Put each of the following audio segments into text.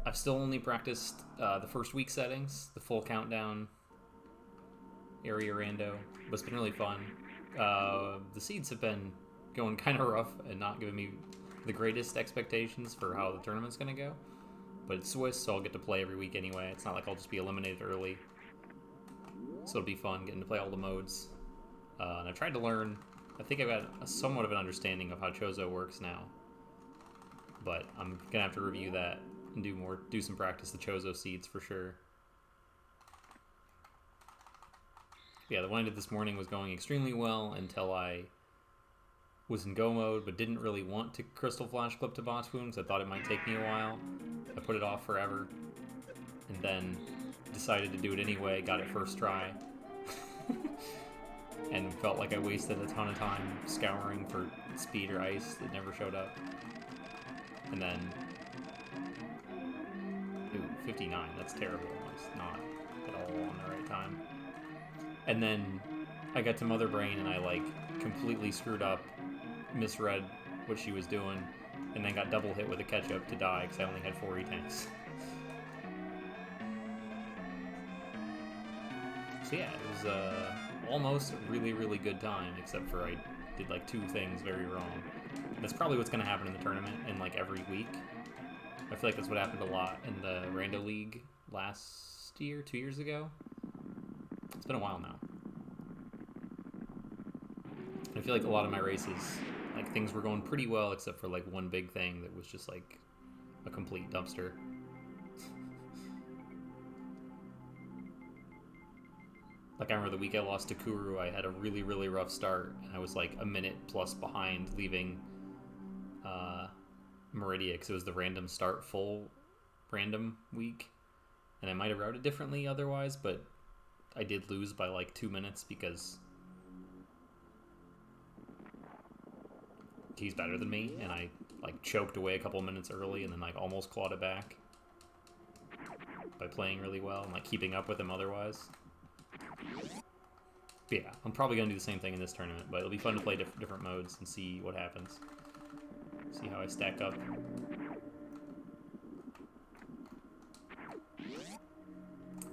I've still only practiced the first week settings, the full countdown area rando, but it's been really fun. The seeds have been going kind of rough and not giving me the greatest expectations for how the tournament's going to go. But it's Swiss, so I'll get to play every week anyway. It's not like I'll just be eliminated early. So it'll be fun getting to play all the modes. And I've tried to learn. I think I've got somewhat of an understanding of how Chozo works now. But I'm going to have to review that and do some practice the Chozo seeds for sure. Yeah, the one I did this morning was going extremely well until I was in go mode, but didn't really want to Crystal Flash Clip to Boss Wound because I thought it might take me a while. I put it off forever, and then decided to do it anyway, got it first try, and felt like I wasted a ton of time scouring for speed or ice that never showed up. And then, ooh, 59, that's terrible. It's not at all on the right time. And then I got to Mother Brain and I completely screwed up, misread what she was doing, and then got double hit with a ketchup to die because I only had 4 E-tanks. So yeah, it was almost a really, really good time, except for I did 2 things very wrong. That's probably what's going to happen in the tournament and every week. I feel like that's what happened a lot in the Rando League last year, 2 years ago. It's been a while now. I feel like a lot of my races, things were going pretty well except for one big thing that was just a complete dumpster. I remember the week I lost to Kuru, I had a really, really rough start, and I was a minute plus behind leaving Meridia because it was the random start full random week, and I might have routed differently otherwise, but I did lose by 2 minutes because he's better than me, and I choked away a couple minutes early and then almost clawed it back by playing really well and keeping up with him otherwise. But yeah, I'm probably going to do the same thing in this tournament, but it'll be fun to play different modes and see what happens. See how I stack up.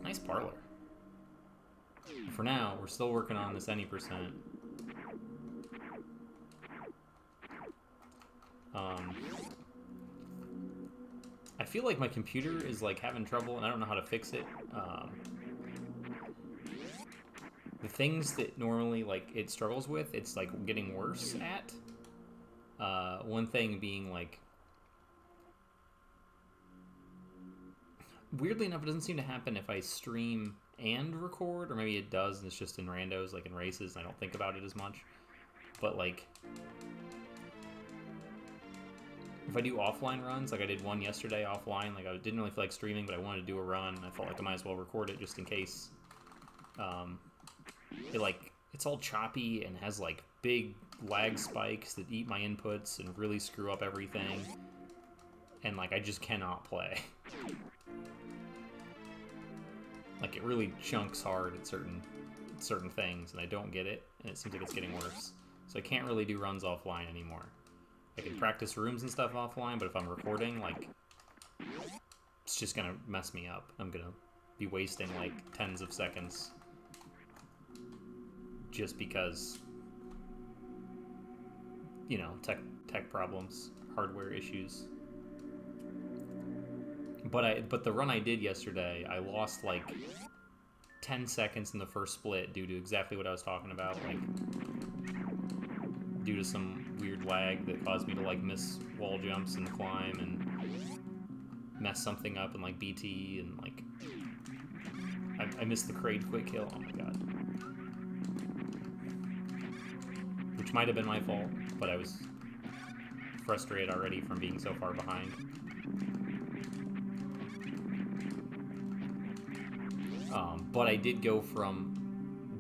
Nice parlor. For now, we're still working on this any percent. I feel like my computer is having trouble and I don't know how to fix it. The things that normally it struggles with, it's getting worse at. One thing being weirdly enough, it doesn't seem to happen if I stream and record, or maybe it does and it's just in randos, in races, and I don't think about it as much. But if I do offline runs, I did one yesterday offline, I didn't really feel like streaming, but I wanted to do a run, and I felt like I might as well record it just in case. It's all choppy and has big lag spikes that eat my inputs and really screw up everything, and I just cannot play. It really chunks hard at certain things, and I don't get it, and it seems like it's getting worse. So I can't really do runs offline anymore. I can practice rooms and stuff offline, but if I'm recording, it's just gonna mess me up. I'm gonna be wasting tens of seconds just because, tech problems, hardware issues. But the run I did yesterday, I lost 10 seconds in the first split due to exactly what I was talking about, due to some weird lag that caused me to miss wall jumps and climb and mess something up in BT, and I missed the Kraid quick kill. Oh my god. Which might have been my fault, but I was frustrated already from being so far behind. But I did go from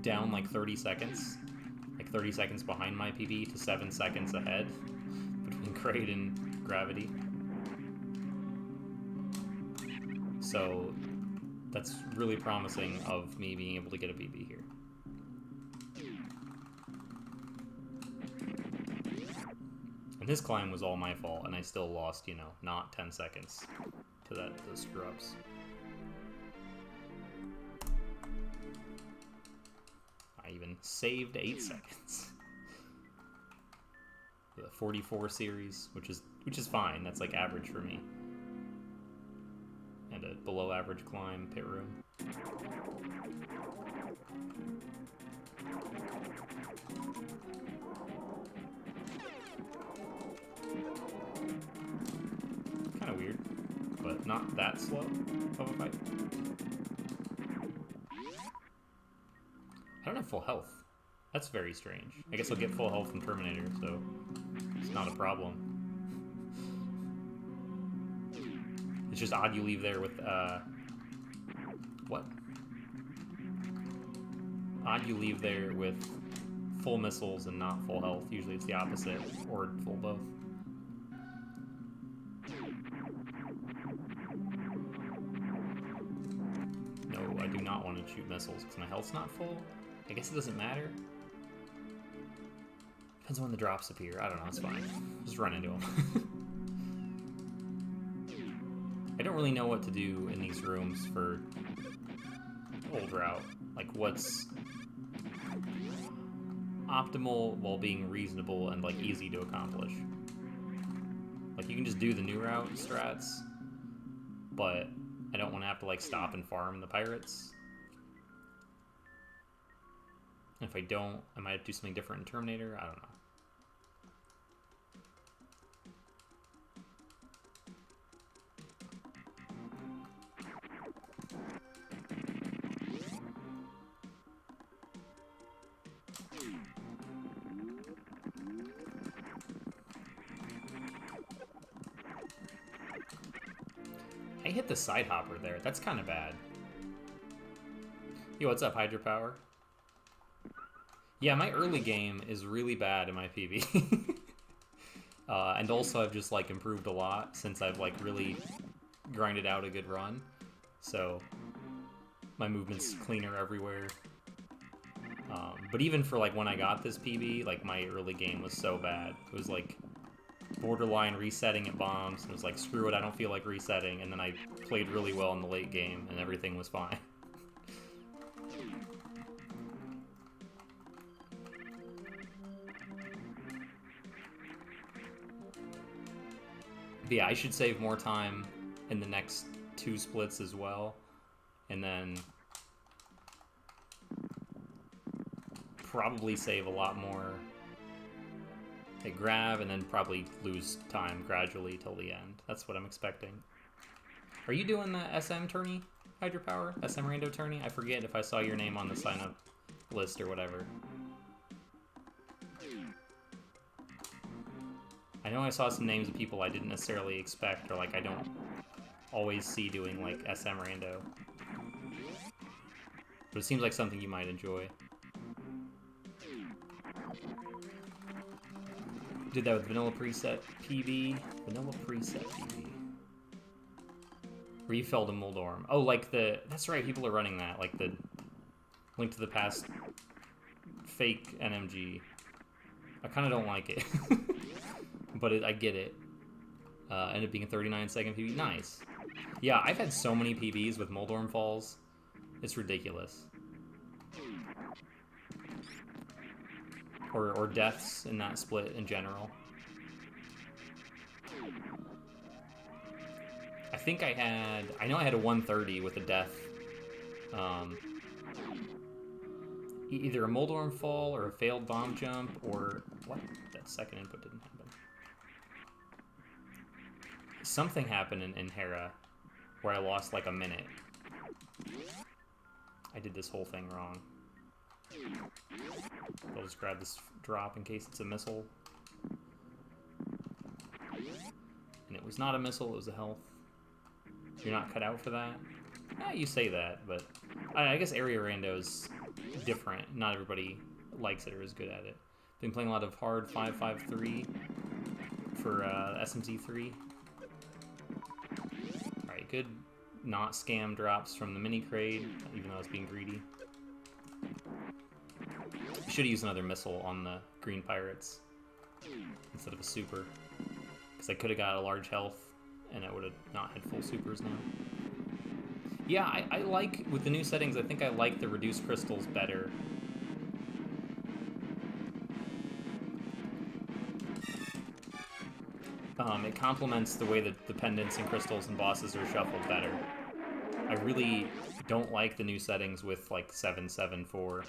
down 30 seconds, 30 seconds behind my PB, to 7 seconds ahead between Kraid and Gravity. So that's really promising of me being able to get a PB here. And this climb was all my fault, and I still lost, not 10 seconds. to those screw-ups. I even saved 8 seconds. The 44 series, which is fine. That's like average for me. And a below average climb pit room. Kind of weird, but not that slow of a fight. I don't have full health. That's very strange. I guess I'll get full health from Terminator, so it's not a problem. It's just odd you leave there with, what? Odd you leave there with full missiles and not full health. Usually it's the opposite, or full both. No, I do not want to shoot missiles because my health's not full. I guess it doesn't matter. Depends on when the drops appear. I don't know, it's fine. Just run into them. I don't really know what to do in these rooms for old route. Like, what's optimal while being reasonable and, like, easy to accomplish. Like, you can just do the new route strats, but I don't want to have to, like, stop and farm the pirates. And if I don't, I might have to do something different in Terminator. I don't know. I hit the side hopper there. That's kind of bad. Yo, what's up, Hydropower? Yeah, my early game is really bad in my PB. And also I've just, like, improved a lot since I've, like, really grinded out a good run. So my movement's cleaner everywhere. But even for, like, when I got this PB, like, my early game was so bad. It was, like, borderline resetting at bombs, and it was like, screw it, I don't feel like resetting, and then I played really well in the late game, and everything was fine. But yeah, I should save more time in the next 2 splits as well, and then probably save a lot more at grab, and then probably lose time gradually till the end. That's what I'm expecting. Are you doing the SM tourney, Hydropower? SM Rando tourney? I forget if I saw your name on the sign-up list or whatever. I know I saw some names of people I didn't necessarily expect, or like I don't always see doing like SM Rando. But it seems like something you might enjoy. Did that with Vanilla Preset PB. Vanilla Preset PB. Where you fell to Moldorm. Oh, like the... That's right, people are running that. Like the Link to the Past fake NMG. I kind of don't like it. But I get it. Ended up being a 39-second PB. Nice. Yeah, I've had so many PBs with Moldorm Falls. It's ridiculous. Or deaths in that split in general. I think I know I had a 130 with a death. Either a Moldorm fall or a failed bomb jump, or what? That second input didn't happen. Something happened in Hera where I lost like a minute. I did this whole thing wrong. I'll just grab this drop in case it's a missile. And it was not a missile, it was a health. You're not cut out for that? You say that, but I guess Area Rando is different. Not everybody likes it or is good at it. Been playing a lot of hard 5.5.3 for SMZ3. Alright, good not scam drops from the mini crate, even though I was being greedy. Should have used another missile on the green pirates instead of a super, because I could have got a large health and I would have not had full supers now. Yeah, I like, with the new settings, I think I like the reduced crystals better. It complements the way that the pendants and crystals and bosses are shuffled better. I really don't like the new settings with, like, 774.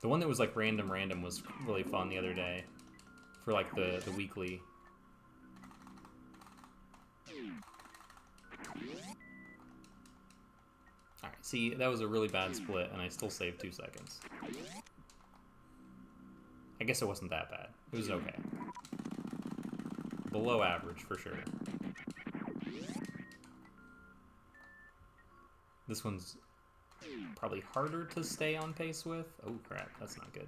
The one that was, like, random was really fun the other day. For, like, the weekly. Alright, see, that was a really bad split, and I still saved 2 seconds. I guess it wasn't that bad. It was okay. Below average, for sure. This one's probably harder to stay on pace with. Oh, crap. That's not good.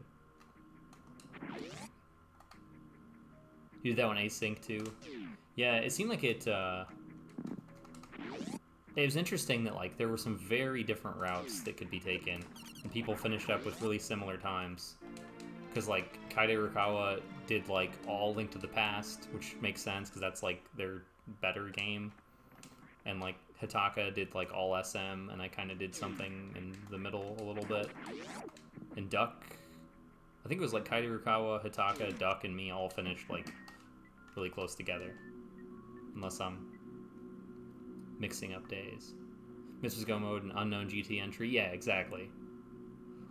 You did that one async, too? Yeah, it seemed like it was interesting that, like, there were some very different routes that could be taken, and people finished up with really similar times. Because, like, Kaide Rukawa did, like, all Link to the Past, which makes sense, because that's, like, their better game. And, like, Hitaka did, like, all SM, and I kind of did something in the middle a little bit. And Duck, I think it was, like, Kaide Rukawa, Hitaka, Duck, and me all finished, like, really close together. Unless I'm mixing up days. Mrs. Go Mode, an unknown GT entry. Yeah, exactly.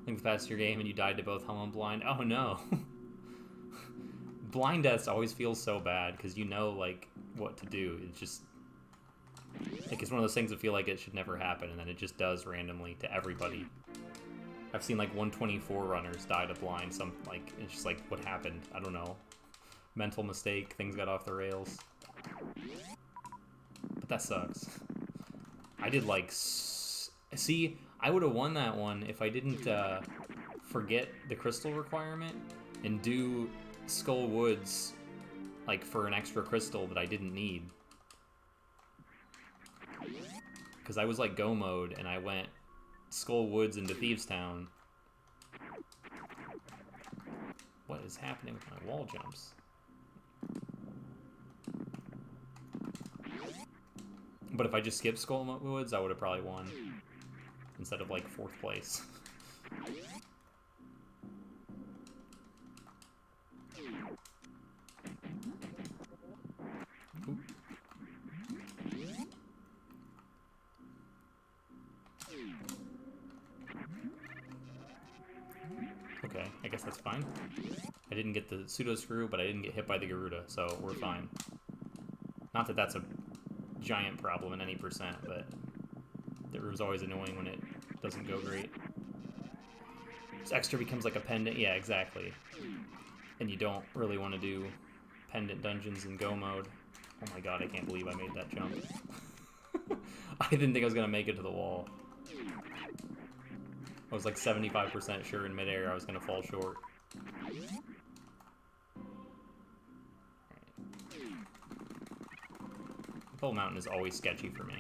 Link to the Past your game and you died to both Helm and Blind. Oh no. Blind deaths always feels so bad because you know, like, what to do. It's just, like, it's one of those things that feel like it should never happen, and then it just does randomly to everybody. I've seen, like, 124 runners die to blind. Like, it's just like, what happened? I don't know. Mental mistake. Things got off the rails. But that sucks. I did, like, see, I would have won that one if I didn't forget the crystal requirement and do Skull Woods, like, for an extra crystal that I didn't need. Because I was, like, Go Mode, and I went Skull Woods into Thieves Town. What is happening with my wall jumps? But if I just skipped Skull Woods, I would have probably won. Instead of, like, 4th place. Ooh. Okay, I guess that's fine. I didn't get the pseudo screw, but I didn't get hit by the Garuda, so we're fine. Not that that's a giant problem in any percent, but it was always annoying when it doesn't go great. This extra becomes like a pendant. Yeah, exactly. And you don't really want to do pendant dungeons in Go Mode. Oh my god, I can't believe I made that jump. I didn't think I was going to make it to the wall. I was like 75% sure in midair I was going to fall short. Full Mountain is always sketchy for me.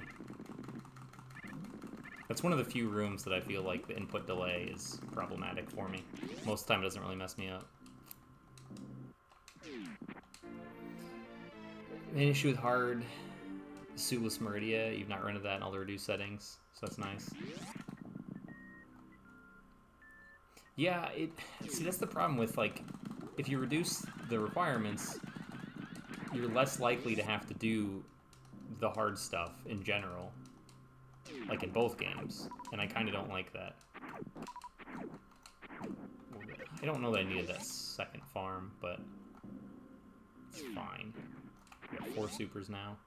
That's one of the few rooms that I feel like the input delay is problematic for me. Most of the time it doesn't really mess me up. An issue with hard Suitless Meridia, you've not rented that in all the reduced settings, so that's nice. Yeah, see, that's the problem with, like, if you reduce the requirements, you're less likely to have to do the hard stuff in general, like in both games, and I kind of don't like that. I don't know that I needed that second farm, but it's fine. We got 4 supers now.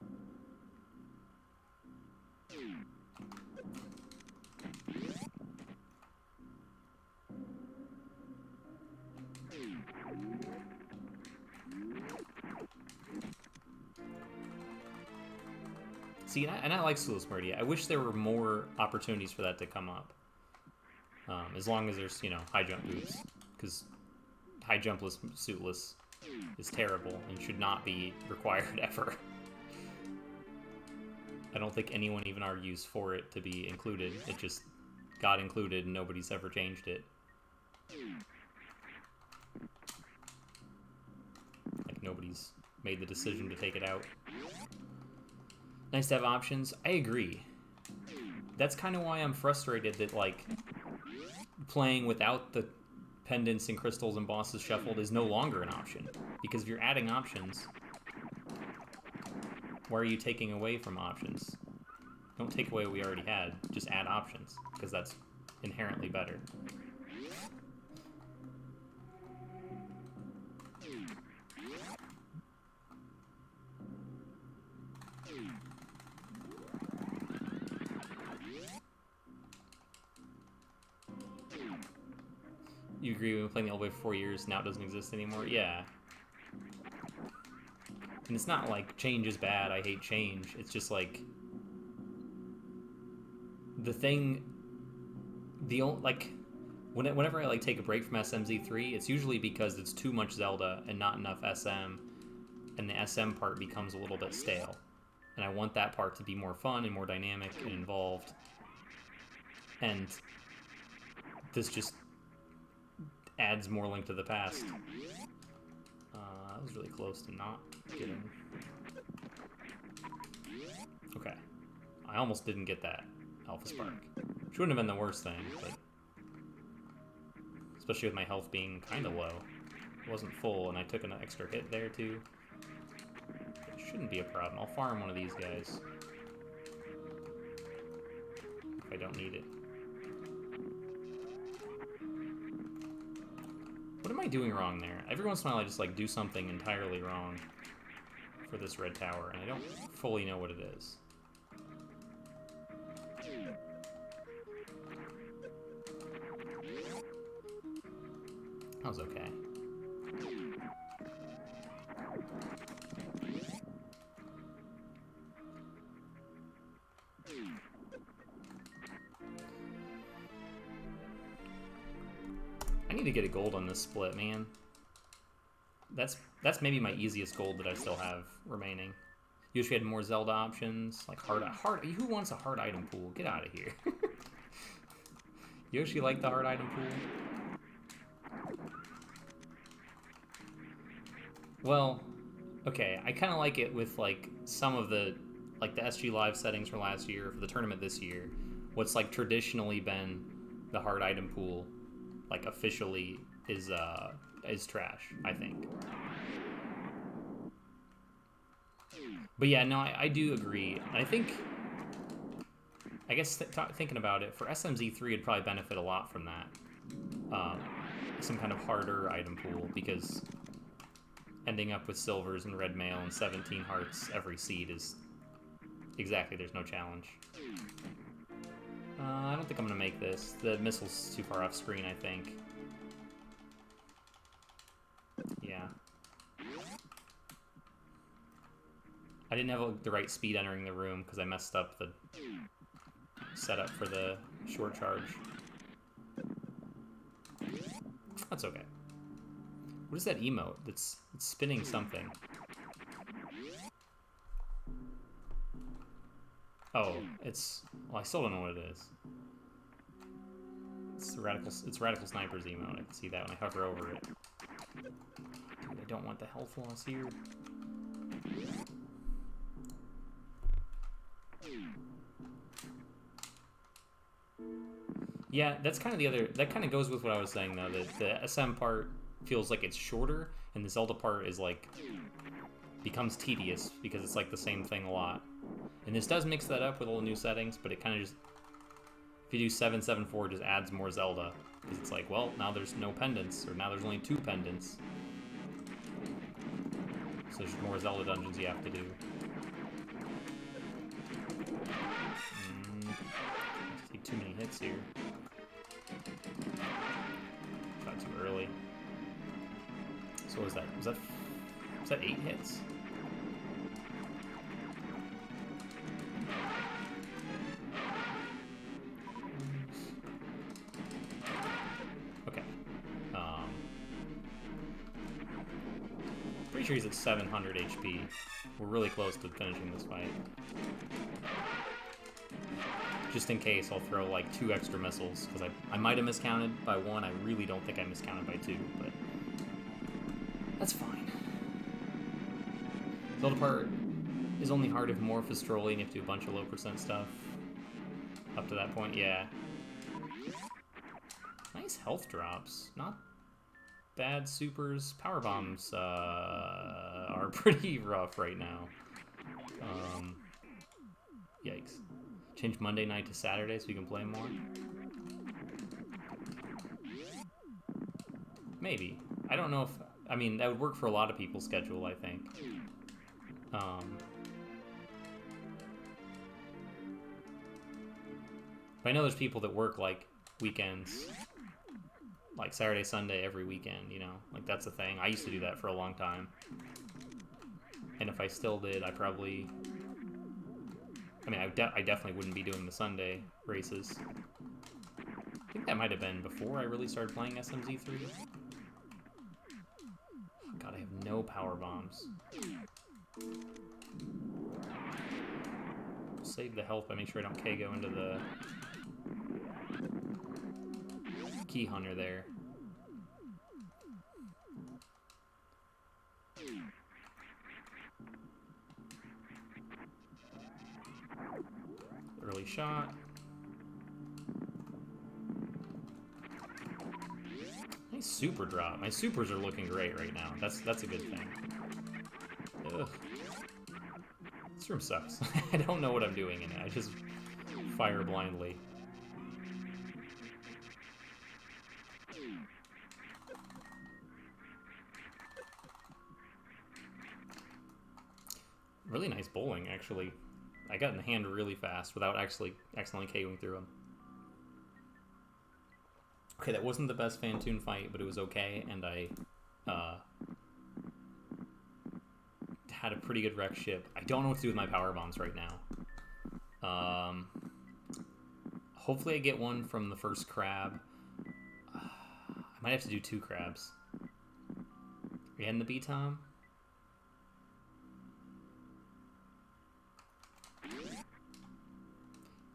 See, and I like Suitless Meridia. I wish there were more opportunities for that to come up. As long as there's, you know, high jump boots. Because high jumpless Suitless is terrible and should not be required ever. I don't think anyone even argues for it to be included. It just got included and nobody's ever changed it. he's made the decision to take it out. Nice to have options. I agree. That's kind of why I'm frustrated that, like, playing without the pendants and crystals and bosses shuffled is no longer an option. Because if you're adding options, why are you taking away from options? Don't take away what we already had. Just add options, because that's inherently better. You agree we've been playing the old way for 4 years, now it doesn't exist anymore? Yeah. And it's not like change is bad, I hate change. It's just like the thing, whenever I like take a break from SMZ3, it's usually because it's too much Zelda and not enough SM, and the SM part becomes a little bit stale. And I want that part to be more fun and more dynamic and involved. And this just adds more Link to the Past. That was really close to not getting. Okay. I almost didn't get that Alpha Spark. Which wouldn't have been the worst thing, but especially with my health being kind of low. It wasn't full, and I took an extra hit there too. It shouldn't be a problem. I'll farm one of these guys if I don't need it. What am I doing wrong there? Every once in a while I just like do something entirely wrong for this red tower, and I don't fully know what it is. That was okay. I need to get a gold on this split, man. That's maybe my easiest gold that I still have remaining. You wish we had more Zelda options, like hard. Who wants a hard item pool? Get out of here. Yoshi like the hard item pool? Well, okay. I kind of like it with like some of the SG Live settings from last year for the tournament this year. What's like traditionally been the hard item pool, like officially is trash, I think. But yeah, no, I do agree. I think, I guess thinking about it, for SMZ3 it'd probably benefit a lot from that. Some kind of harder item pool, because ending up with silvers and red mail and 17 hearts every seed is exactly, there's no challenge. I don't think I'm gonna make this. The missile's too far off screen, I think. Yeah. I didn't have the right speed entering the room because I messed up the setup for the short charge. That's okay. What is that emote? It's spinning something. Oh, well, I still don't know what it is. It's Radical Sniper's emote. I can see that when I hover over it. Dude, I don't want the health loss here. Yeah, that's kind of the other. That kind of goes with what I was saying though. That the SM part feels like it's shorter, and the Zelda part is like becomes tedious because it's like the same thing a lot. And this does mix that up with all the new settings, but it kind of just, if you do 774, it just adds more Zelda. Because it's like, well, now there's no pendants, or now there's only 2 pendants. So there's more Zelda dungeons you have to do. Take too many hits here. Got too early. So what was that? Was that 8 hits? Pretty sure he's at 700 HP. We're really close to finishing this fight. Just in case, I'll throw like 2 extra missiles, because I might have miscounted by 1. I really don't think I miscounted by 2, but that's fine. Zelda part is only hard if Morph is trolling. You have to do a bunch of low percent stuff. Up to that point, yeah. Nice health drops. Not bad supers. Power bombs are pretty rough right now. Yikes. Change Monday night to Saturday so you can play more? Maybe. I don't know if... I mean, that would work for a lot of people's schedule, I think. But I know there's people that work, like, weekends. Like, Saturday, Sunday, every weekend, you know? Like, that's a thing. I used to do that for a long time. And if I still did, I probably... I mean, I definitely wouldn't be doing the Sunday races. I think that might have been before I really started playing SMZ3. God, I have no power bombs. Save the health by making sure I don't KO into the key hunter there. Early shot. Nice super drop. My supers are looking great right now. That's a good thing. Ugh. This room sucks. I don't know what I'm doing in it. I just fire blindly. Really nice bowling, actually. I got in the hand really fast without actually accidentally KOing through him. Okay, that wasn't the best Phantoon fight, but it was okay, and I had a pretty good wreck ship. I don't know what to do with my power bombs right now. Hopefully I get one from the first crab. I might have to do 2 crabs. Are you heading the B-Tom?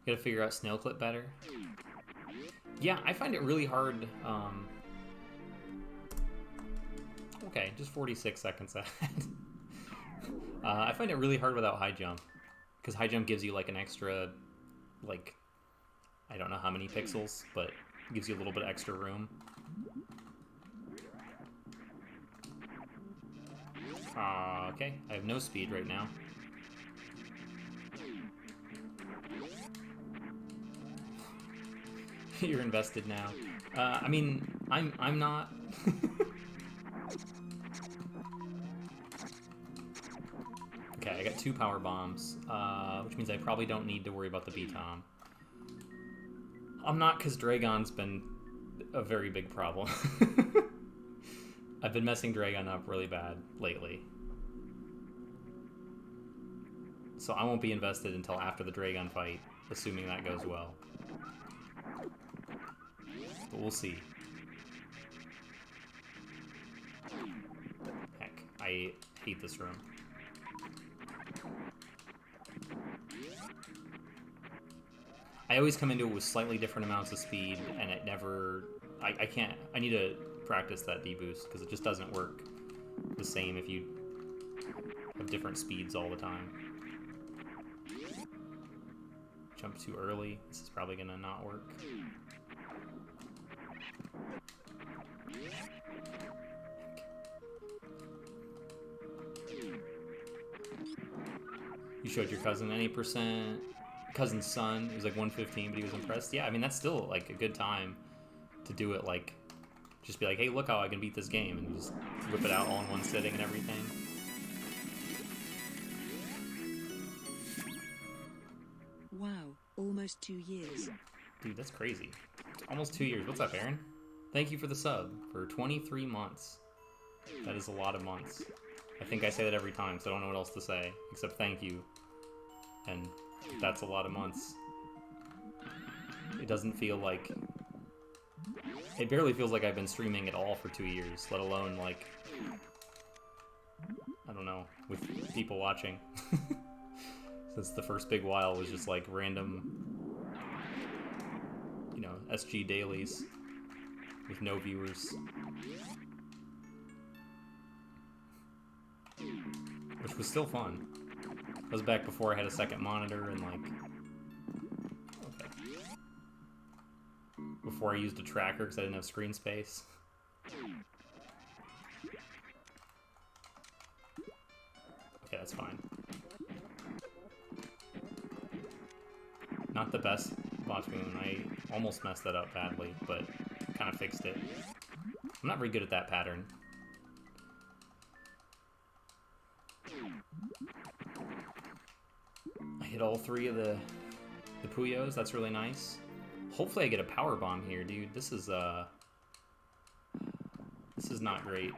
Gotta figure out snail clip better. Yeah, I find it really hard. Okay, just 46 seconds ahead. I find it really hard without high jump, because high jump gives you like an extra, like, I don't know how many pixels, but it gives you a little bit extra room. Okay, I have no speed right now. You're invested now. I mean, I'm not. Okay, I got 2 power bombs, which means I probably don't need to worry about the B-Tom. I'm not, because Dragon's been a very big problem. I've been messing Dragon up really bad lately. So I won't be invested until after the Dragon fight, assuming that goes well. But we'll see. Heck, I hate this room. I always come into it with slightly different amounts of speed, and it never... I can't... I need to practice that deboost, because it just doesn't work the same if you have different speeds all the time. Jump too early. This is probably gonna not work. You showed your cousin any percent? Cousin's son, it was like 115, but he was impressed. Yeah, I mean, that's still like a good time to do it, like, just be like, hey, look how I can beat this game, and just whip it out all in one sitting and everything. Wow, almost 2 years. Dude, that's crazy. It's almost 2 years. What's up, Aaron? Thank you for the sub for 23 months. That is a lot of months. I think I say that every time, so I don't know what else to say, except thank you. And that's a lot of months. It doesn't feel like... It barely feels like I've been streaming at all for 2 years, let alone, like... I don't know, with people watching. Since the first big while was just, like, random... You know, SG dailies. With no viewers. Which which was still fun. That was back before I had a second monitor and like... Okay. Before I used a tracker because I didn't have screen space. Okay, that's fine. Not the best botch moon. I almost messed that up badly, but kind of fixed it. I'm not very good at that pattern. I hit all three of the Puyos. That's really nice. Hopefully I get a power bomb here, dude. This is not great.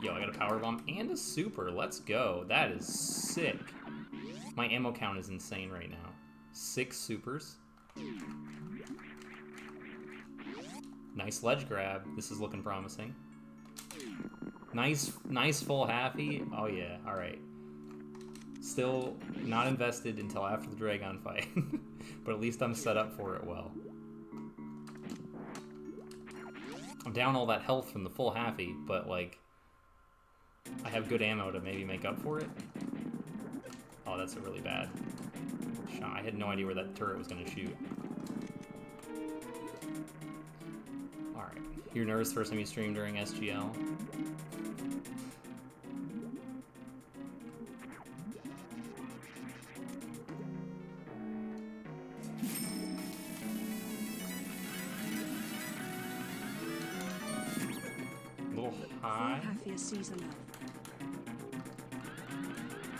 Yo, I got a power bomb and a super. Let's go. That is sick. My ammo count is insane right now. 6 supers. Nice ledge grab. This is looking promising. Nice full halfy. Oh yeah, alright. Still not invested until after the Dragon fight. But at least I'm set up for it well. I'm down all that health from the full halfy, but like... I have good ammo to maybe make up for it. Oh, that's a really bad shot. I had no idea where that turret was going to shoot. Alright. You're nervous first time you stream during SGL? A little high. Happy a Caesar love.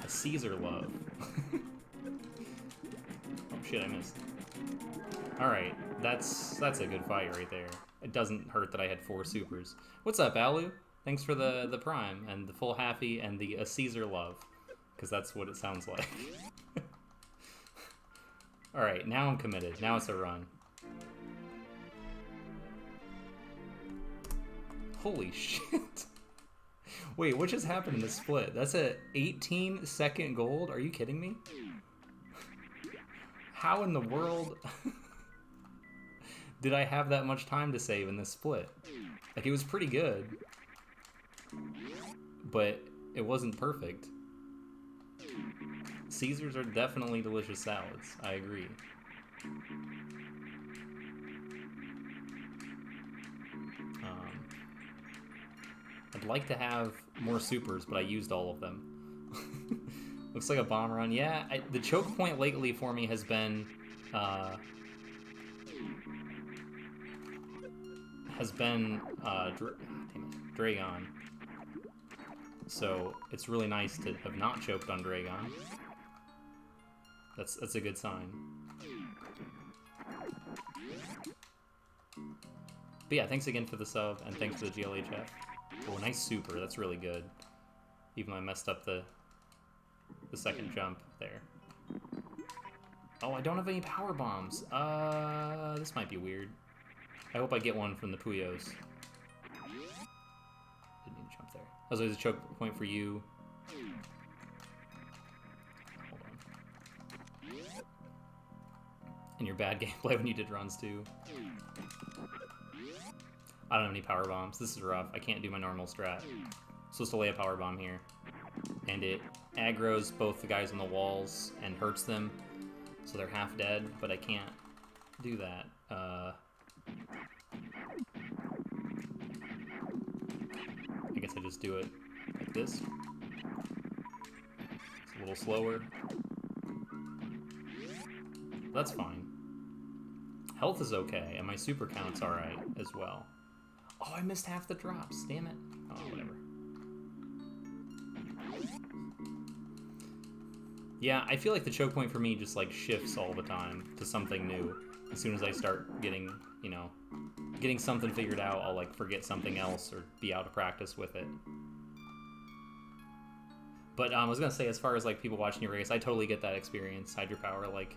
A Caesar love. Oh shit, I missed. Alright, that's a good fight right there. It doesn't hurt that I had 4 supers. What's up, Alu? Thanks for the prime and the full halfy and the Caesar love. Because that's what it sounds like. Alright, now I'm committed. Now it's a run. Holy shit. Wait, what just happened in the split? That's a 18-second gold? Are you kidding me? How in the world did I have that much time to save in this split? Like, it was pretty good, but it wasn't perfect. Caesars are definitely delicious salads. I agree. I'd like to have more supers, but I used all of them. Looks like a bomb run. Yeah, the choke point lately for me has been Dragon. So it's really nice to have not choked on Dragon. That's a good sign. But yeah, thanks again for the sub, and thanks for the GLHF. Oh, nice super. That's really good. Even though I messed up the second jump there. Oh, I don't have any power bombs. This might be weird. I hope I get one from the Puyos. Didn't need to jump there. That was always a choke point for you. Hold on. And your bad gameplay when you did runs too. I don't have any power bombs. This is rough. I can't do my normal strat. I'm supposed to lay a power bomb here. And it aggroes both the guys on the walls and hurts them. So they're half dead, but I can't do that. I guess I just do it like this. It's a little slower. That's fine. Health is okay, and my super count's alright as well. Oh, I missed half the drops. Damn it. Oh, whatever. Yeah, I feel like the choke point for me just like shifts all the time to something new. As soon as I start getting, you know, getting something figured out, I'll like forget something else or be out of practice with it. But I was gonna say, as far as like people watching your race, I totally get that experience. Hydropower, like,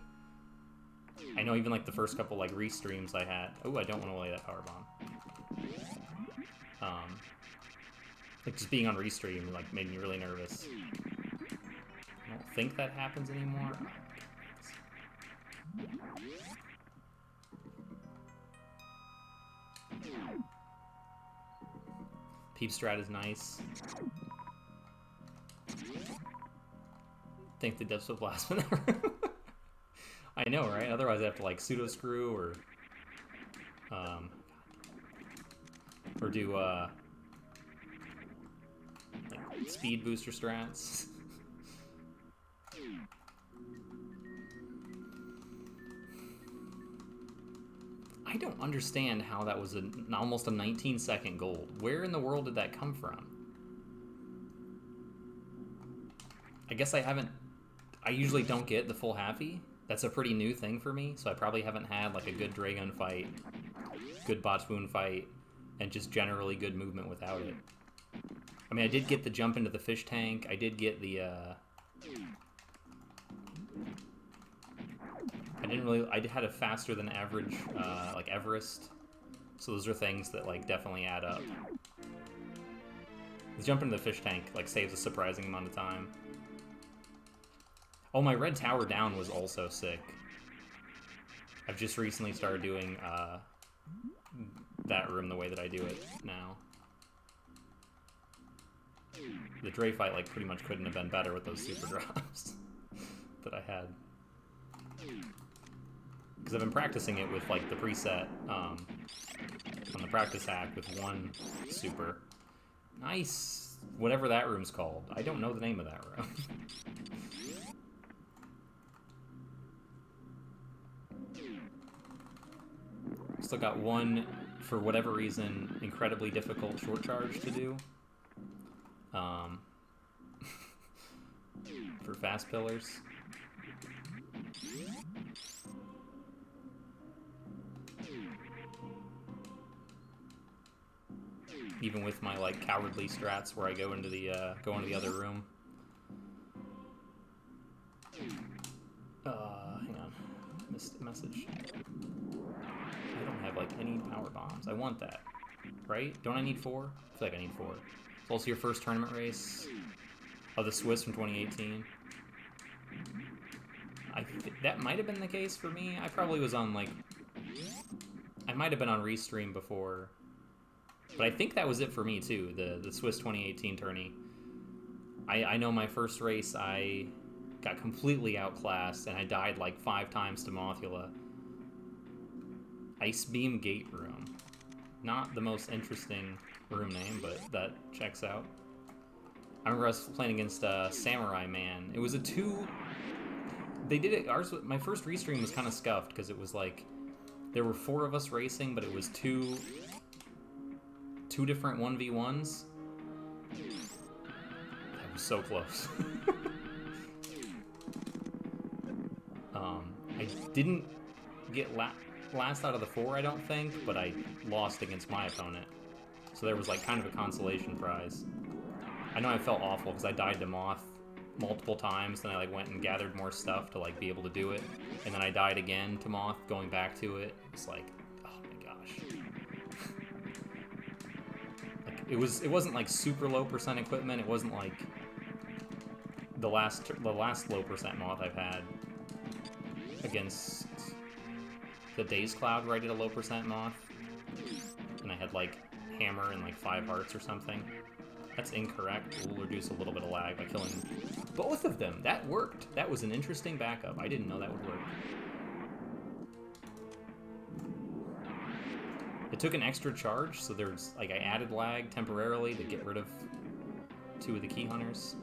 I know even like the first couple like restreams I had. Oh, I don't want to lay that power bomb. Like just being on restream like made me really nervous. I don't think that happens anymore. Peep strat is nice. think the Dipsoplasma never. I know, right? Otherwise I have to like pseudo screw or do like speed booster strats. I don't understand how that was almost a 19-second gold. Where in the world did that come from? I guess I usually don't get the full halfy. That's a pretty new thing for me, so I probably haven't had like a good Dragon fight, good Botswoon fight, and just generally good movement without it. I mean, I did get the jump into the fish tank. I did get the, I had a faster than average, like Everest. So those are things that like definitely add up. The jump into the fish tank like saves a surprising amount of time. Oh, my red tower down was also sick. I've just recently started doing that room the way that I do it now. The Dre fight like pretty much couldn't have been better with those super drops that I had. Because I've been practicing it with like the preset on the practice hack with one super. Nice, whatever that room's called. I don't know the name of that room. Still got one, for whatever reason, incredibly difficult short charge to do. For fast pillars. Even with my like cowardly strats where I go into the other room. Hang on. Missed a message. I don't have like any power bombs. I want that. Right? Don't I need 4? I feel like I need 4. It's also your first tournament race of the Swiss from 2018. That might have been the case for me. I probably was on like... I might have been on Restream before. But I think that was it for me too, the Swiss 2018 tourney. I know my first race I got completely outclassed and I died like 5 times to Mothula. Ice Beam Gate Room. Not the most interesting room name, but that checks out. I remember I was playing against Samurai Man. It was a 2... They did it... My first restream was kind of scuffed because it was like... There were 4 of us racing, but it was two different 1v1s. That was so close. I didn't get last out of the 4, I don't think, but I lost against my opponent. So there was like kind of a consolation prize. I know I felt awful because I died to Moth multiple times, then I like went and gathered more stuff to like be able to do it, and then I died again to Moth going back to it. It's like, oh my gosh. Like it wasn't like super low percent equipment. It wasn't like the last low percent Moth I've had against the Days Cloud where I did a low percent Moth, and I had like hammer and like 5 hearts or something. That's incorrect. We'll reduce a little bit of lag by killing both of them. That worked. That was an interesting backup. I didn't know that would work. It took an extra charge, so there's like I added lag temporarily to get rid of 2 of the key hunters.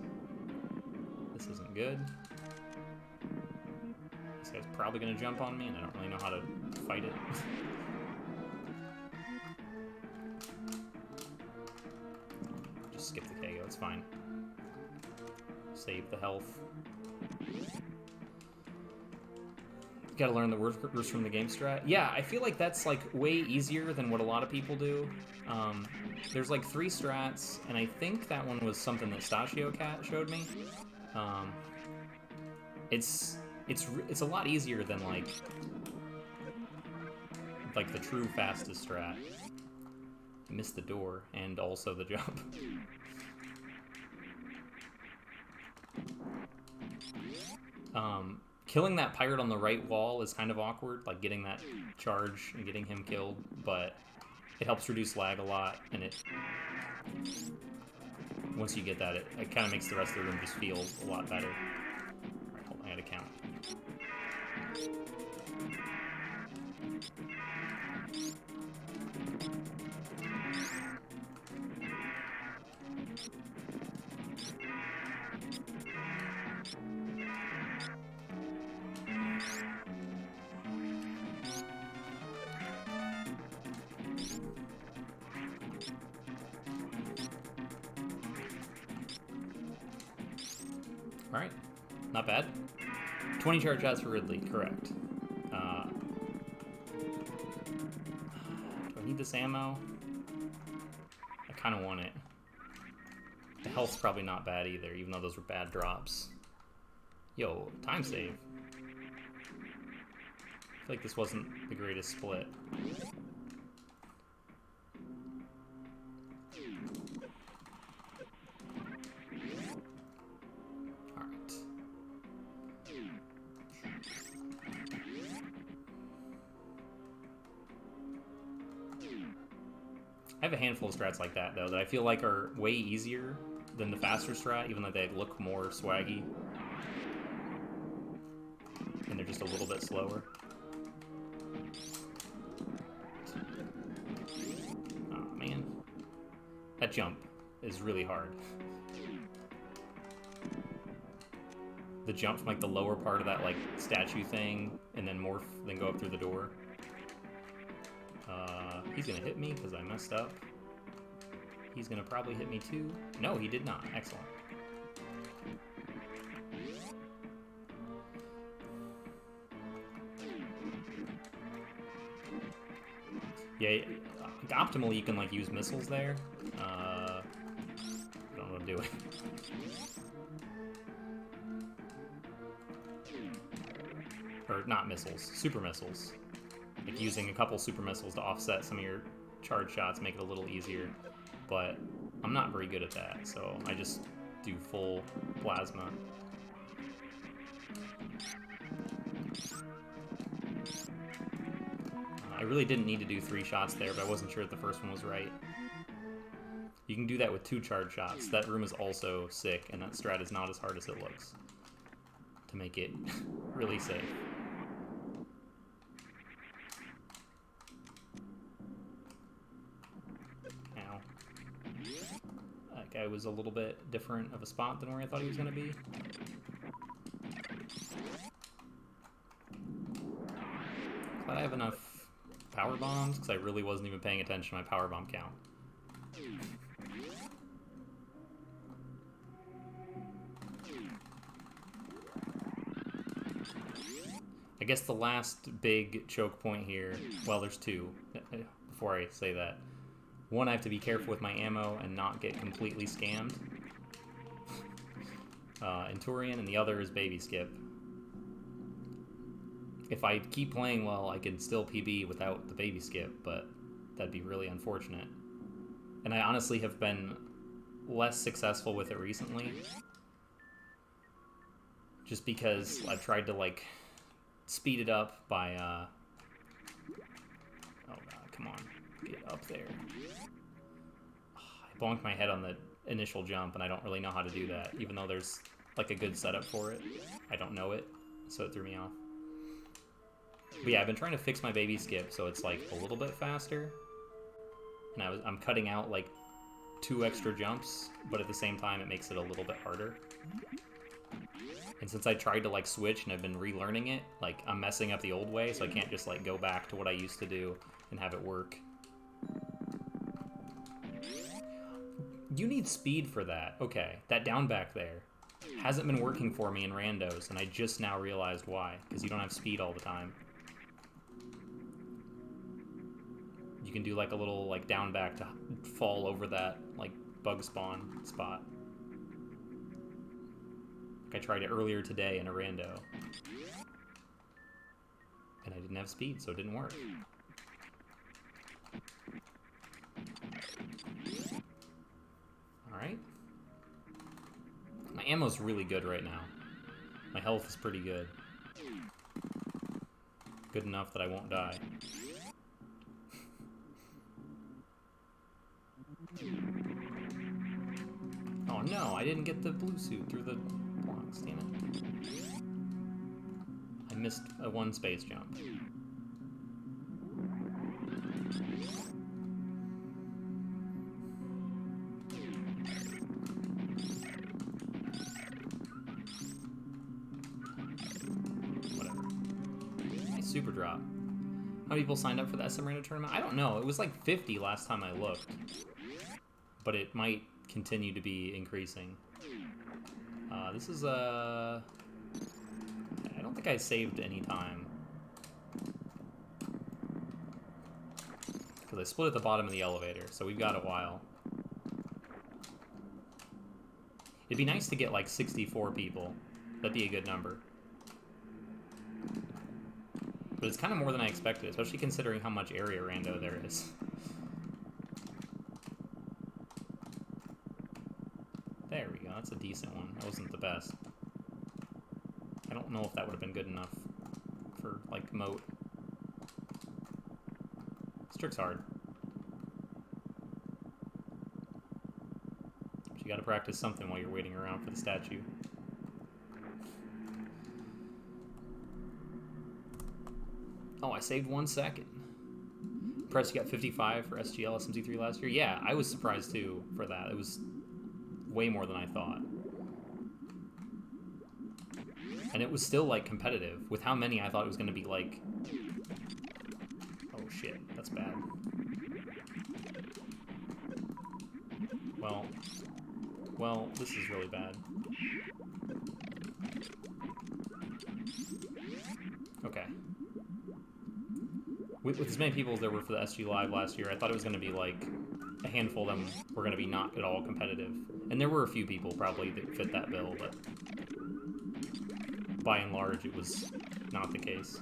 This isn't good. This guy's probably gonna jump on me, and I don't really know how to fight it. Just skip the KO, it's fine. Save the health. Gotta learn the words from the game strat. Yeah, I feel like that's like way easier than what a lot of people do. There's like 3 strats, and I think that one was something that Stachio Cat showed me. It's a lot easier than like the true fastest strat. Missed the door and also the jump. Killing that pirate on the right wall is kind of awkward, like getting that charge and getting him killed, but it helps reduce lag a lot, and once you get that, it kind of makes the rest of the room just feel a lot better. out of count. Alright, not bad. 20 charge shots for Ridley, correct. Do I need this ammo? I kind of want it. The health's probably not bad either, even though those were bad drops. Yo, time save. I feel like this wasn't the greatest split. I have a handful of strats like that, though, that I feel like are way easier than the faster strat, even though they look more swaggy. And they're just a little bit slower. Oh, man. That jump is really hard. The jump from, like, the lower part of that, like, statue thing, and then morph, then go up through the door. He's gonna hit me because I messed up. He's gonna probably hit me too. No, he did not. Excellent. Yeah, optimally you can like use missiles there. I don't know what I'm doing. Or not missiles, super missiles. Like using a couple super missiles to offset some of your charge shots, make it a little easier. But I'm not very good at that, so I just do full plasma. I really didn't need to do 3 shots there, but I wasn't sure if the first one was right. You can do that with 2 charge shots. That room is also sick, and that strat is not as hard as it looks to make it really safe. Guy was a little bit different of a spot than where I thought he was going to be. Glad I have enough power bombs, because I really wasn't even paying attention to my power bomb count. I guess the last big choke point here, well, there's 2, before I say that. One, I have to be careful with my ammo and not get completely scammed. Enturion, and the other is Baby Skip. If I keep playing well, I can still PB without the Baby Skip, but that'd be really unfortunate. And I honestly have been less successful with it recently. Just because I've tried to, like, speed it up by, oh god, come on. Get up there. I bonked my head on the initial jump, and I don't really know how to do that, even though there's like a good setup for it. I don't know it, so it threw me off. But yeah, I've been trying to fix my Baby Skip so it's like a little bit faster, and I'm cutting out like 2 extra jumps, but at the same time it makes it a little bit harder. And since I tried to like switch and I've been relearning it, like I'm messing up the old way, so I can't just like go back to what I used to do and have it work. You need speed for that. Okay, that down back there hasn't been working for me in randos, and I just now realized why, because you don't have speed all the time. You can do like a little like down back to fall over that like bug spawn spot. I tried it earlier today in a rando, and I didn't have speed, so it didn't work. Alright. My ammo's really good right now. My health is pretty good. Good enough that I won't die. Oh no, I didn't get the blue suit through the blocks, damn it. I missed a one space jump. Whatever. Nice super drop. How many people signed up for the SM Random tournament? I don't know. It was like 50 last time I looked. But it might continue to be increasing. This is I don't think I saved any time. Because I split at the bottom of the elevator, so we've got a while. It'd be nice to get like 64 people. That'd be a good number. But it's kind of more than I expected, especially considering how much area rando there is. There we go, that's a decent one. That wasn't the best. I don't know if that would have been good enough for, like, moat. This trick's hard. But you gotta practice something while you're waiting around for the statue. Oh, I saved 1 second. Impressed you got 55 for SGL SMZ3 last year? Yeah, I was surprised too for that. It was way more than I thought. And it was still, like, competitive. With how many I thought it was going to be, like... Oh, shit. That's bad. Well, this is really bad. Okay. With as many people as there were for the SG Live last year, I thought it was going to be, like, a handful of them were going to be not at all competitive. And there were a few people, probably, that fit that bill, but... by and large, it was not the case.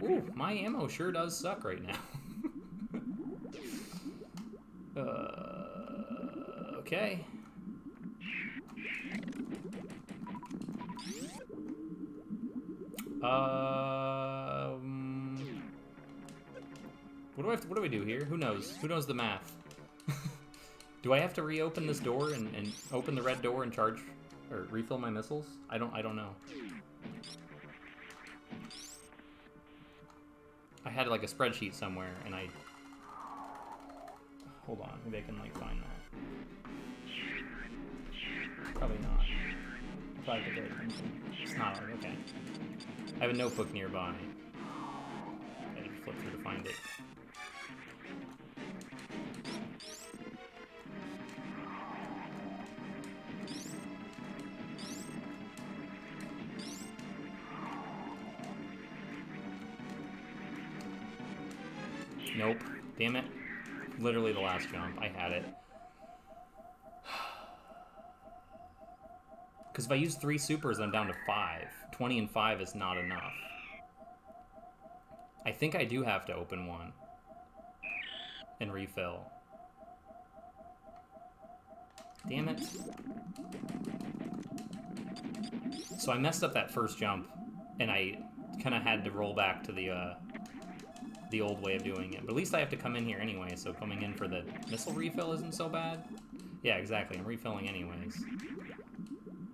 Ooh, my ammo sure does suck right now. Okay. What do we do here? Who knows? Who knows the math? Do I have to reopen this door and open the red door and charge or refill my missiles? I don't know. I had like a spreadsheet somewhere and I... Hold on, maybe I can like find that. Probably not. It's not, okay. I have a notebook nearby. I can flip through to find it. Nope. Damn it. Literally the last jump. I had it. Because if I use 3 supers, I'm down to 5. 20 and 5 is not enough. I think I do have to open one. And refill. Damn it. So I messed up that first jump, and I kind of had to roll back to the old way of doing it. But at least I have to come in here anyway, so coming in for the missile refill isn't so bad. Yeah, exactly. I'm refilling anyways.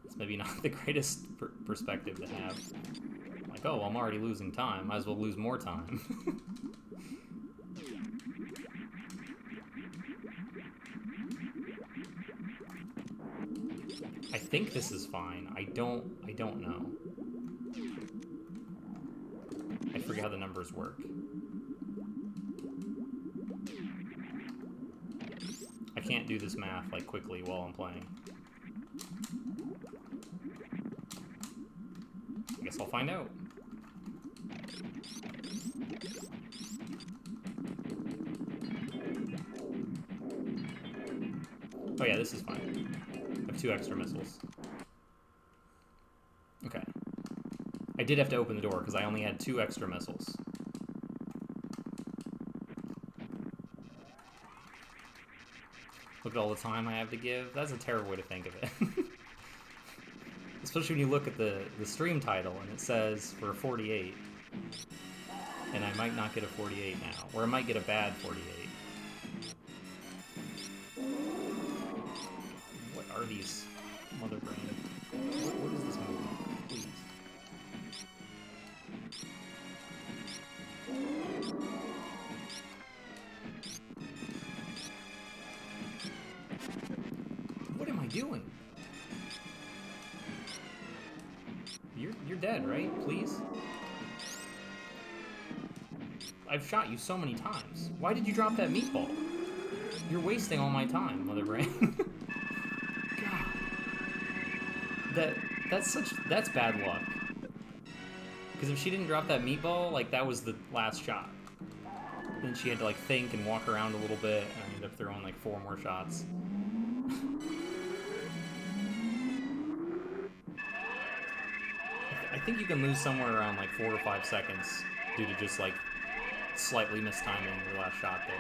It's maybe not the greatest perspective to have. Like, oh, well, I'm already losing time. Might as well lose more time. I think this is fine. I don't know. I forget how the numbers work. I can't do this math, like, quickly while I'm playing. I guess I'll find out. Oh yeah, this is fine. I have 2 extra missiles. Okay. I did have to open the door because I only had 2 extra missiles. Look at all the time I have to give. That's a terrible way to think of it. Especially when you look at the stream title and it says for a 48. And I might not get a 48 now. Or I might get a bad 48. What are these mother brain? What is this movie? Please. doing? You're dead, right? Please? I've shot you so many times. Why did you drop that meatball? You're wasting all my time, Mother Brain. God. That's bad luck. Because if she didn't drop that meatball, like, that was the last shot. Then she had to, like, think and walk around a little bit, and I ended up throwing, like, 4 more shots. I think you can lose somewhere around, like, 4 or 5 seconds due to just, like, slightly mistiming your last shot there.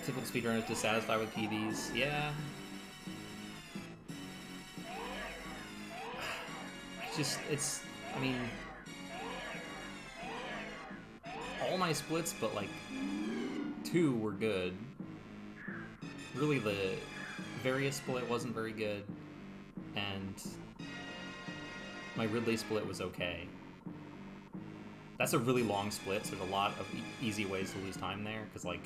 Typical speedrunners dissatisfied with PBs. Yeah. I mean, all my splits, but like 2 were good. Really, the Various split wasn't very good, and my Ridley split was okay. That's a really long split, so there's a lot of easy ways to lose time there, because like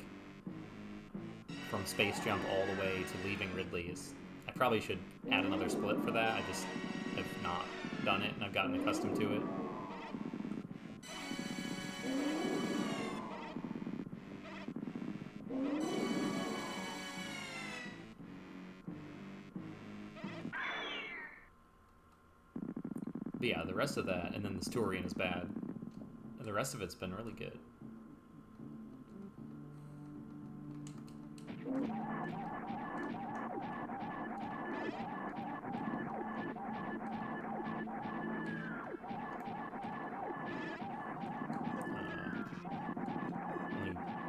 from Space Jump all the way to leaving Ridley is... I probably should add another split for that. I just have not done it, and I've gotten accustomed to it. But yeah, the rest of that, and then this Turian is bad. The rest of it's been really good.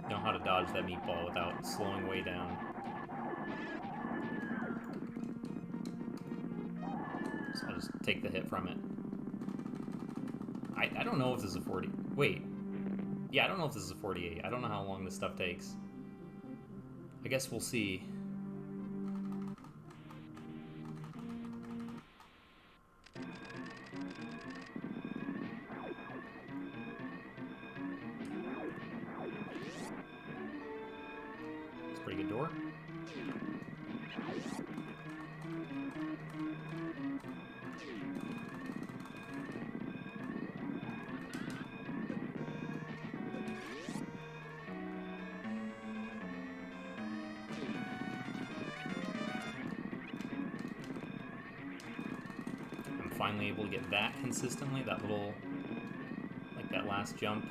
Know how to dodge that meatball without slowing way down. So I'll just take the hit from it. I don't know if this is a 40... Wait. Yeah, I don't know if this is a 48. I don't know how long this stuff takes. I guess we'll see. It's a pretty good door. Finally able to get that consistently, that little, like that last jump.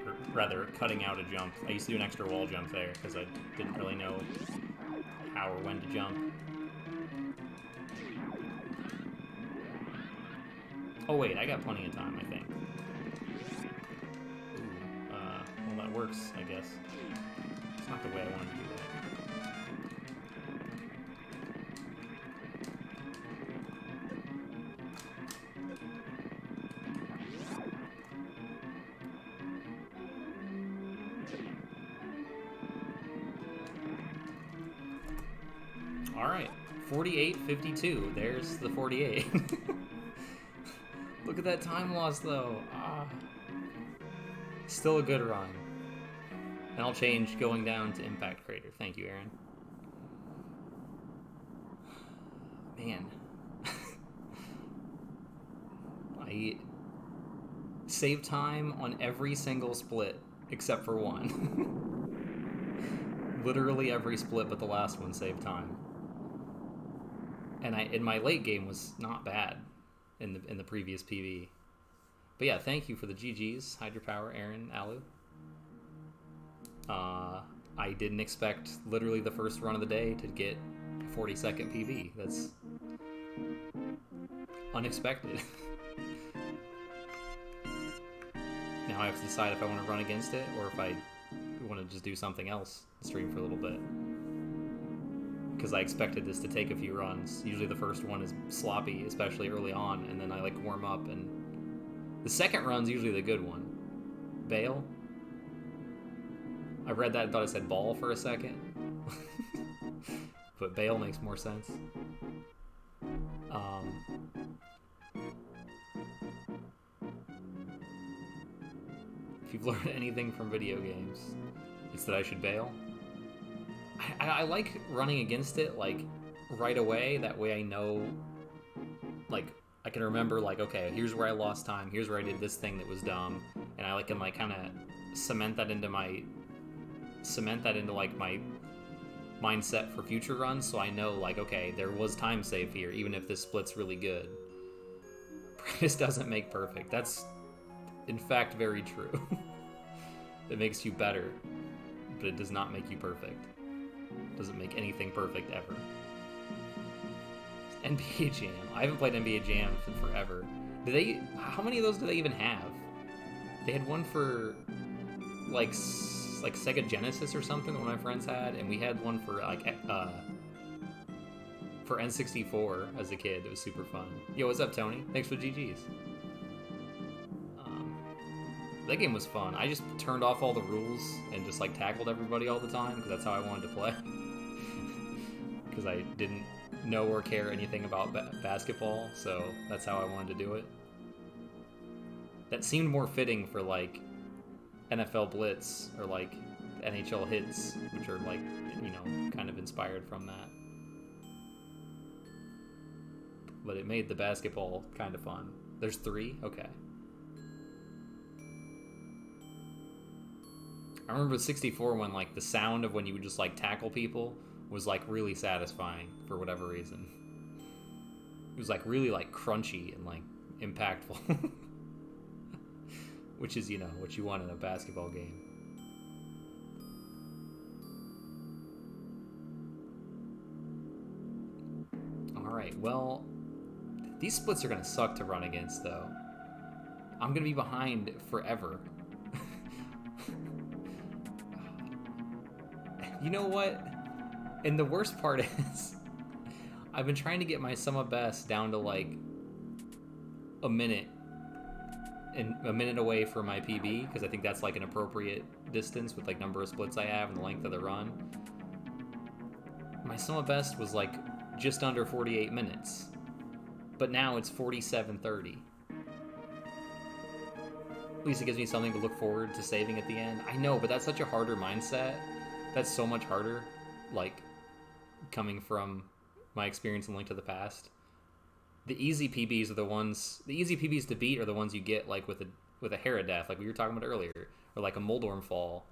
Or rather, cutting out a jump. I used to do an extra wall jump there because I didn't really know how or when to jump. Oh wait, I got plenty of time, I think. Ooh, well that works, I guess. It's not the way I wanted to do that. Alright, 48:52. There's the 48. Look at that time loss, though. Still a good run. And I'll change going down to Impact Crater. Thank you, Aaron. Man. I save time on every single split except for one. Literally every split but the last one saved time. And in my late game was not bad in the previous PV. But yeah, thank you for the GGs, Hydropower, Aaron, Alu. I didn't expect literally the first run of the day to get a 40-second PV. That's unexpected. Now I have to decide if I want to run against it or if I want to just do something else, stream for a little bit. Because I expected this to take a few runs. Usually the first one is sloppy, especially early on, and then I like warm up, and the second run's usually the good one. Bale? I read that and thought it said ball for a second. But Bale makes more sense. If you've learned anything from video games, it's that I should bail. I like running against it, like, right away. That way I know, like, I can remember, like, okay, here's where I lost time. Here's where I did this thing that was dumb. And I, like, can, like, kind of cement that into, like, my mindset for future runs. So I know, like, okay, there was time save here, even if this split's really good. Practice doesn't make perfect. That's, in fact, very true. It makes you better, but it does not make you perfect. It doesn't make anything perfect ever. NBA Jam. I haven't played NBA Jam in forever. How many of those do they even have? They had one for like Sega Genesis or something that one of my friends had, and we had one for for N64 as a kid. It was super fun. Yo, what's up, Tony? Thanks for the GGs. That game was fun. I just turned off all the rules and just like tackled everybody all the time because that's how I wanted to play. Because I didn't know or care anything about basketball, so that's how I wanted to do it. That seemed more fitting for like NFL Blitz or like NHL Hits, which are like, you know, kind of inspired from that. But it made the basketball kind of fun. There's 3? Okay. I remember 64 when like the sound of when you would just like tackle people was like really satisfying for whatever reason. It was like really like crunchy and like impactful. Which is, you know, what you want in a basketball game. Alright, well, these splits are going to suck to run against, though. I'm going to be behind forever. You know what? And the worst part is, I've been trying to get my sum of best down to like a minute, and a minute away from my PB, because I think that's like an appropriate distance with like number of splits I have and the length of the run. My sum of best was like just under 48 minutes, but now it's 47:30. At least it gives me something to look forward to saving at the end. I know, but that's such a harder mindset. That's so much harder, like, coming from my experience in Link to the Past. The easy PBs to beat are the ones you get, like, with a Herodeth, like we were talking about earlier, or like a Moldorm Fall,